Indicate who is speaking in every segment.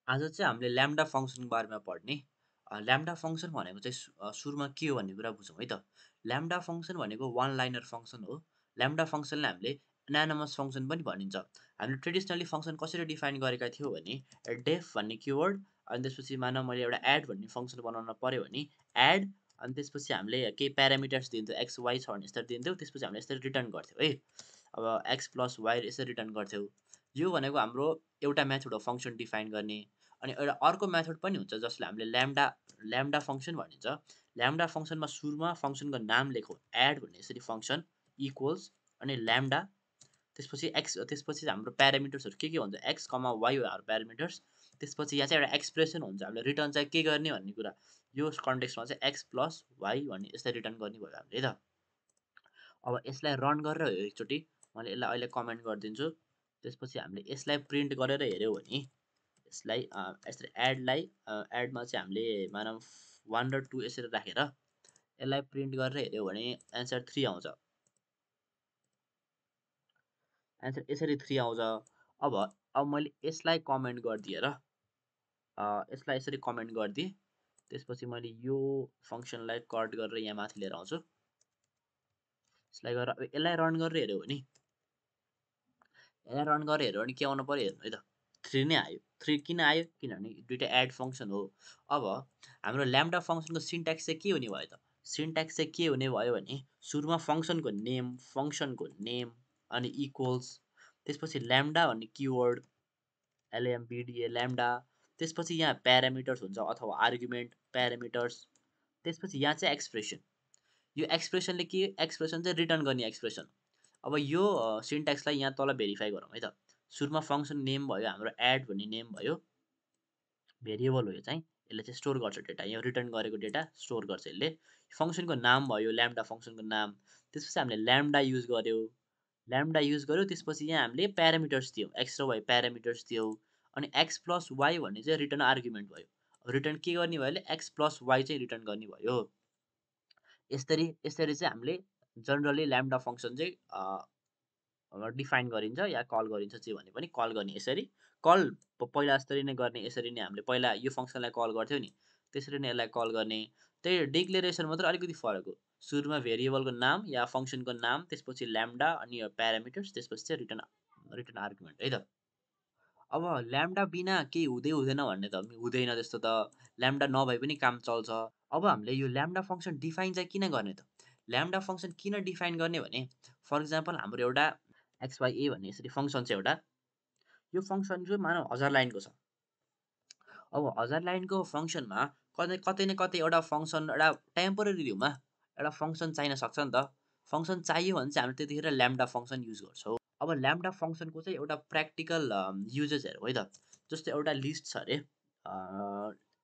Speaker 1: आज चाहिँ हामीले ल्याम्डा फङ्सनको बारेमा पढ्ने। ल्याम्डा फङ्सन भनेको चाहिँ सुरुमा के हो भन्ने कुरा बुझौँ है त। ल्याम्डा फङ्सन भनेको वान लाइनर फङ्सन हो। ल्याम्डा फङ्सनलाई हामीले एनानोमस फङ्सन पनि भनिन्छ। हामीले ट्रेडिसनली फङ्सन कसरी डिफाइन गरेका थियौँ भने डेफ भन्ने किवर्ड अनि त्यसपछि मानव मैले एउटा एड भन्ने फङ्सन बनाउन पर्यो भने एड अनि त्यसपछि हामीले केही प्यारामिटर्स दिन्थ्यौँ एक्स वाई छ भने यसरी दिन्थ्यौँ, त्यसपछि हामीले यसरी रिटर्न गर्थ्यौँ है। अब एक्स प्लस वाई यसरी रिटर्न गर्थ्यौँ। यो भनेको हाम्रो एउटा मेथड हो फङ्सन डिफाइन गर्ने। अनि एउटा अर्को मेथड पनि हुन्छ जसलाई हामीले ल्याम्डा ल्याम्डा फङ्सन भनिन्छ। ल्याम्डा फङ्सनमा सुरुमा फङ्सनको नाम लेखौँ एड भन्ने यसरी फङ्सन इक्वल्स अनि ल्याम्डा त्यसपछि एक्स त्यसपछि हाम्रो प्यारामिटर्सहरू के हुन्छ एक्स कमा वाई हो हाम्रो प्यारामिटर्स। त्यसपछि यहाँ चाहिँ एउटा एक्सप्रेसन हुन्छ हामीले रिटर्न चाहिँ के गर्ने भन्ने कुरा। यो कन्टेक्स्टमा चाहिँ एक्स प्लस वाई भन्ने यसलाई रिटर्न गर्ने भयो हामीले है त। अब यसलाई रन गरेर हेऱ्यो एकचोटि मैले यसलाई अहिले कमेन्ट गरिदिन्छु। त्यसपछि हामीले यसलाई प्रिन्ट गरेर हेऱ्यौँ भने यसलाई यसरी एडलाई एडमा चाहिँ हामीले मानौँ 1 र 2 यसरी राखेर यसलाई प्रिन्ट गरेर हेऱ्यौँ भने एन्सर 3 आउँछ। एन्सर यसरी 3 आउँछ। अब मैले यसलाई कमेन्ट गरिदिएर यसलाई यसरी कमेन्ट गरिदिएँ। त्यसपछि मैले यो फङ्सनलाई कट गरेर यहाँ माथि लिएर आउँछु। यसलाई गरेर यसलाई रन गरेर हेऱ्यौँ भने यसलाई रन गरेर हेऱ्यो भने के आउनु पऱ्यो हेर्नु है त 3 नै आयो। 3 किन आयो किनभने दुइटा एड फङ्सन हो। अब हाम्रो ल्याम्डा फङ्सनको सिन्ट्याक्स चाहिँ के हुने भयो त सिन्ट्याक्स चाहिँ के हुने भयो भने सुरुमा फङ्सनको नेम अनि इक्वल्स त्यसपछि ल्याम्डा भन्ने किवर्ड एलएमबिडिए ल्याम्डा त्यसपछि यहाँ प्यारामिटर्स हुन्छ अथवा आर्गुमेन्ट प्यारामिटर्स त्यसपछि यहाँ चाहिँ एक्सप्रेसन। यो एक्सप्रेसनले के एक्सप्रेसन चाहिँ रिटर्न गर्ने एक्सप्रेसन। अब यो सिन्ट्याक्सलाई यहाँ तल भेरिफाई गरौँ है त। सुरुमा फङ्सन नेम भयो हाम्रो एड भन्ने नेम भयो भेरिएबल हो यो चाहिँ यसले चाहिँ स्टोर गर्छ डेटा यो रिटर्न गरेको डेटा स्टोर गर्छ यसले। फङ्सनको नाम भयो ल्याम्डा फङ्सनको नाम त्यसपछि हामीले ल्याम्डा युज गर्यो त्यसपछि यहाँ हामीले प्यारामिटर्स दियौँ एक्स र वाई प्यारामिटर्स दियौँ अनि एक्स प्लस वाई भन्ने चाहिँ रिटर्न आर्गुमेन्ट भयो। रिटर्न के गर्ने भयो भने एक्स प्लस वाई चाहिँ रिटर्न गर्ने भयो। यसरी चाहिँ हामीले जनरली ल्याम्डा फङ्सन चाहिँ डिफाइन गरिन्छ या कल गरिन्छ जे भने पनि कल गर्ने यसरी कल पहिला जसरी नै गर्ने यसरी नै हामीले पहिला यो फङ्सनलाई कल गर्थ्यौँ नि त्यसरी नै यसलाई कल गर्ने। त्यही डिक्लेरेसन मात्र अलिकति फरक हो। सुरुमा भेरिएबलको नाम या फङ्सनको नाम त्यसपछि ल्याम्डा अनि यो प्यारामिटर्स त्यसपछि चाहिँ रिटर्न आर्गुमेन्ट है त। अब ल्याम्डा बिना केही हुँदैन भन्ने त हुँदैन त्यस्तो त ल्याम्डा नभए पनि काम चल्छ। अब हामीले यो ल्याम्डा फङ्सन डिफाइन चाहिँ किन गर्ने त ल्याम्डा फङ्सन किन डिफाइन गर्ने भने फर इक्जाम्पल हाम्रो एउटा XYA भन्ने यसरी फङ्सन छ एउटा यो फङ्सन चाहिँ मानव 1000 लाइनको छ। अब 1000 लाइनको फङ्सनमा कतै न कतै एउटा फङ्सन एउटा टेम्पोरेरी भ्यूमा एउटा फङ्सन चाहिन सक्छ नि त। फङ्सन चाहियो भने चाहिँ हामीले त्यतिखेर ल्याम्डा फङ्सन युज गर्छौँ। अब ल्याम्डा फङ्सनको चाहिँ एउटा प्र्याक्टिकल युजेसहरू है त। जस्तो एउटा लिस्ट छ अरे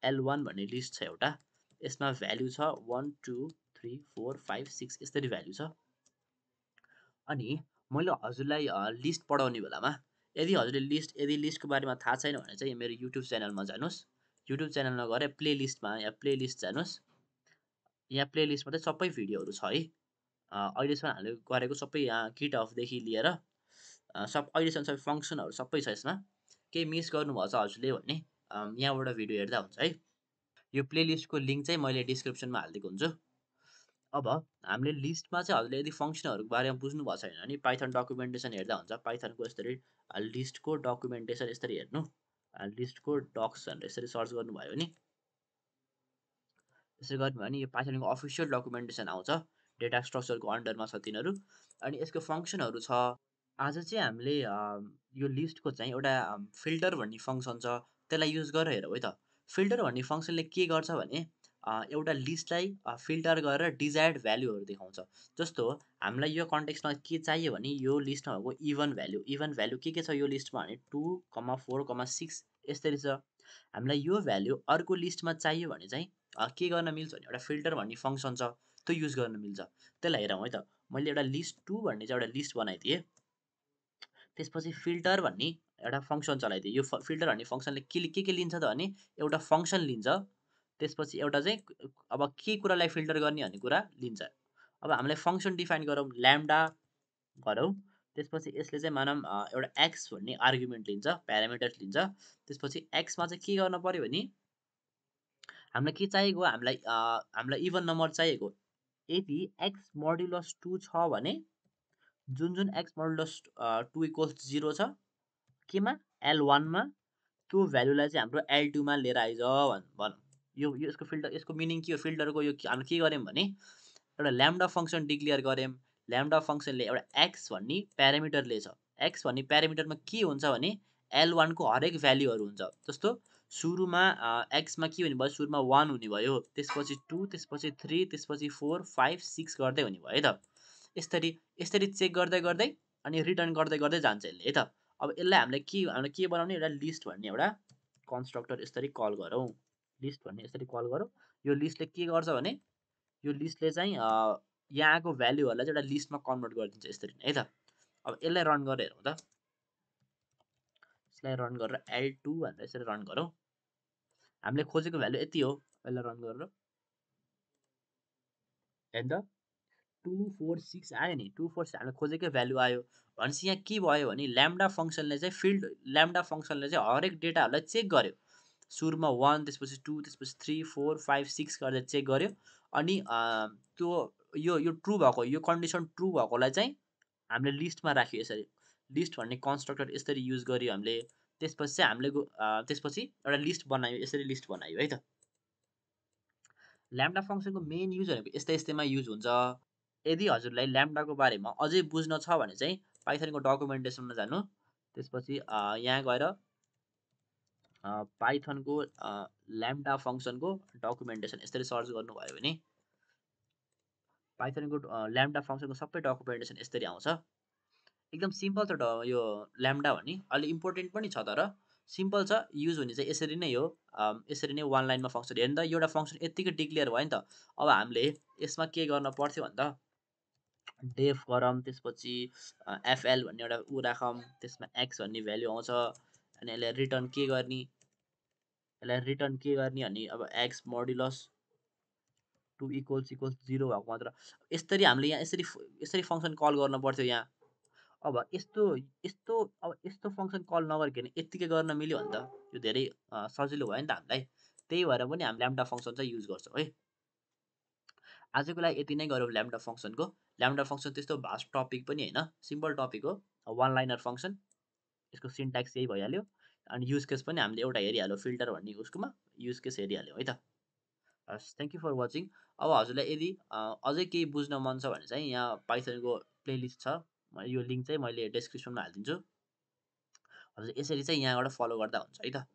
Speaker 1: L1 भन्ने लिस्ट छ एउटा यसमा भ्यालु छ 1 2 3 4 5 6 यसरी भ्यालु छ। अनि मैले हजुरलाई लिस्ट पढाउने बेलामा यदि लिस्टको बारेमा थाहा छैन भने चाहिँ मेरो युट्युब च्यानलमा जानुहोस्। युट्युब च्यानलमा गएर प्लेलिस्टमा या प्लेलिस्ट जानुहोस्। यहाँ प्लेलिस्टमा चाहिँ सबै भिडियोहरू छ है। अहिलेसम्म हामीले गरेको सबै यहाँ किट अफदेखि लिएर अहिलेसम्म सबै फङ्सनहरू सबै छ यसमा। केही मिस गर्नुभएको छ हजुरले भने यहाँबाट भिडियो हेर्दा हुन्छ है। यो प्लेलिस्टको लिङ्क चाहिँ मैले डिस्क्रिप्सनमा हालिदिएको हुन्छु। अब हामीले लिस्टमा चाहिँ हजुरले यदि फङ्सनहरूको बारेमा बुझ्नु भएको छैन भने पाइथन डकुमेन्टेसन हेर्दा हुन्छ। पाइथनको यसरी लिस्टको डकुमेन्टेसन यसरी हेर्नु लिस्टको डक्स भनेर यसरी सर्च गर्नुभयो भने यसरी गर्नुभयो भने यो पाइथनको अफिसियल डकुमेन्टेसन आउँछ। डेटा स्ट्रक्चरको अन्डरमा छ तिनीहरू अनि यसको फङ्सनहरू छ। आज चाहिँ हामीले यो लिस्टको चाहिँ एउटा फिल्टर भन्ने फङ्सन छ त्यसलाई युज गरेर हेरौँ है त। फिल्टर भन्ने फङ्सनले के गर्छ भने एउटा लिस्टलाई फिल्टर गरेर डिजायर्ड भ्यालुहरू देखाउँछ। जस्तो हामीलाई यो कन्टेक्स्टमा के चाहियो भने यो लिस्टमा भएको इभन भ्यालु के छ यो लिस्टमा भने 2,4,6 यसरी छ। हामीलाई यो भ्यालु अर्को लिस्टमा चाहियो भने चाहिँ के गर्न मिल्छ भने एउटा फिल्टर भन्ने फङ्सन छ त्यो युज गर्न मिल्छ। त्यसलाई हेरौँ है त। मैले एउटा लिस्ट 2 भन्ने चाहिँ एउटा लिस्ट बनाइदिएँ। त्यसपछि फिल्टर भन्ने एउटा फङ्सन चलाइदिएँ। यो फिल्टर भन्ने फङ्सनले के लिन्छ त भने एउटा फङ्सन लिन्छ त्यसपछि एउटा चाहिँ अब के कुरालाई फिल्टर गर्ने भन्ने कुरा लिन्छ। अब हामीलाई फङ्सन डिफाइन गरौँ ल्याम्डा गरौँ त्यसपछि यसले चाहिँ मानौँ एउटा एक्स भन्ने आर्गुमेन्ट लिन्छ, प्यारामिटर लिन्छ। त्यसपछि एक्समा चाहिँ के गर्न पर्यो भने हामीलाई के चाहिएको, हामीलाई इभन नम्बर चाहिएको। यदि एक्स मोडुलस 2 छ भने जुन जुन एक्स मोडुलस 2 इक्वल्स 0 छ केमा, L1 मा, त्यो भ्यालुलाई चाहिँ हाम्रो L2 मा लिएर आइज भनौँ। यो यसको फिल्टर, यसको मिनिङ के हो, फिल्टरको यो हामीले के गर्यौँ भने एउटा ल्याम्डा फङ्सन डिक्लेयर गर्यौँ। ल्याम्डा फङ्सनले एउटा एक्स भन्ने प्यारामिटर लिएछ। एक्स भन्ने प्यारामिटरमा के हुन्छ भने L1 को हरेक भ्याल्युहरू हुन्छ। जस्तो सुरुमा एक्समा के हुने भयो, सुरुमा 1 हुने भयो, त्यसपछि 2, त्यसपछि 3, त्यसपछि 4, 5, 6 गर्दै हुने भयो है त। यसरी यसरी चेक गर्दै गर्दै अनि रिटर्न गर्दै गर्दै जान्छ यसले है त। अब यसलाई हामीले के बनाउने, एउटा लिस्ट भन्ने एउटा कन्स्ट्रक्टर यसरी कल गरौँ। लिस्ट भन्ने यसरी कल गरौँ। यो लिस्टले के गर्छ भने यो लिस्टले चाहिँ यहाँको भ्यालुहरूलाई चाहिँ एउटा लिस्टमा कन्भर्ट गरिदिन्छ यसरी है त। अब यसलाई रन गरेर हेरौँ त। यसलाई रन गरेर L2 भनेर यसरी रन गरौँ। हामीले खोजेको भ्यालु यति हो। यसलाई रन गरेर हेर्दा 2, 4, 6 आयो नि। 2, 4, 6 हामीले खोजेकै भ्यालु आयो। भनेपछि यहाँ के भयो भने ल्याम्डा फङ्सनले चाहिँ ल्याम्डा फङ्सनले चाहिँ हरेक डेटाहरूलाई चेक गर्यो। सुरुमा 1, त्यसपछि 2, त्यसपछि 3, 4, 5, 6 गरेर चेक गर्यो। अनि त्यो यो ट्रु भएको, यो कन्डिसन ट्रु भएकोलाई चाहिँ हामीले लिस्टमा राख्यो यसरी। लिस्ट भन्ने कन्स्ट्रक्टर यसरी युज गर्यो हामीले। त्यसपछि चाहिँ हामीले त्यसपछि एउटा लिस्ट बनायो, यसरी लिस्ट बनायो है त। ल्याम्डा फङ्सनको मेन युज भनेको यस्तैमा युज हुन्छ। यदि हजुरलाई ल्याम्डाको बारेमा अझै बुझ्न छ भने चाहिँ पाइथनको डकुमेन्टेसनमा जानु। त्यसपछि यहाँ गएर पाइथनको ल्याम्डा फङ्सनको डकुमेन्टेसन यसरी सर्च गर्नुभयो भने पाइथनको ल्याम्डा फङ्सनको सबै डकुमेन्टेसन यसरी आउँछ। एकदम सिम्पल छ यो ल्याम्डा भन्ने, अलि इम्पोर्टेन्ट पनि छ तर सिम्पल छ। युज हुने चाहिँ यसरी नै हो। यसरी नै वान लाइनमा फङ्सन। हेर्नु त एउटा फङ्सन यत्तिकै डिक्लेयर भयो नि त। अब हामीले यसमा के गर्न पर्थ्यो भन्दा डेफ गरौँ, त्यसपछि एफएल भन्ने एउटा ऊ राखौँ, त्यसमा एक्स भन्ने भ्याल्यु आउँछ। अनि यसलाई रिटर्न के गर्ने, अनि अब एक्स मोडुलस 2 इक्वल्स 0 भएको मात्र। यसरी हामीले यहाँ यसरी फङ्सन कल गर्न पर्थ्यो यहाँ। अब यस्तो फङ्सन कल नगरिकन यत्तिकै गर्न मिल्यो भने त यो धेरै सजिलो भयो नि त हामीलाई। त्यही भएर पनि हामी ल्याम्डा फङ्सन चाहिँ युज गर्छौँ है। आजको लागि यति नै गरौँ ल्याम्डा फङ्सनको। ल्याम्डा फङ्सन त्यस्तो भास्ट टपिक पनि होइन, सिम्पल टपिक हो। वान लाइनर फङ्सन, यसको सिन्ट्याक्स यही भइहाल्यो। अनि युज केस पनि हामीले एउटा हेरिहाल्यो, फिल्टर भन्ने उसकोमा युज केस हेरिहाल्यो है त। हस्, थ्याङ्क यू फर वाचिङ। अब हजुरलाई यदि अझै केही बुझ्न मन छ भने चाहिँ यहाँ पाइथनको प्लेलिस्ट छ, यो लिङ्क चाहिँ मैले डिस्क्रिप्सनमा हालिदिन्छु। हजुर यसरी चाहिँ यहाँबाट फलो गर्दा हुन्छ है त।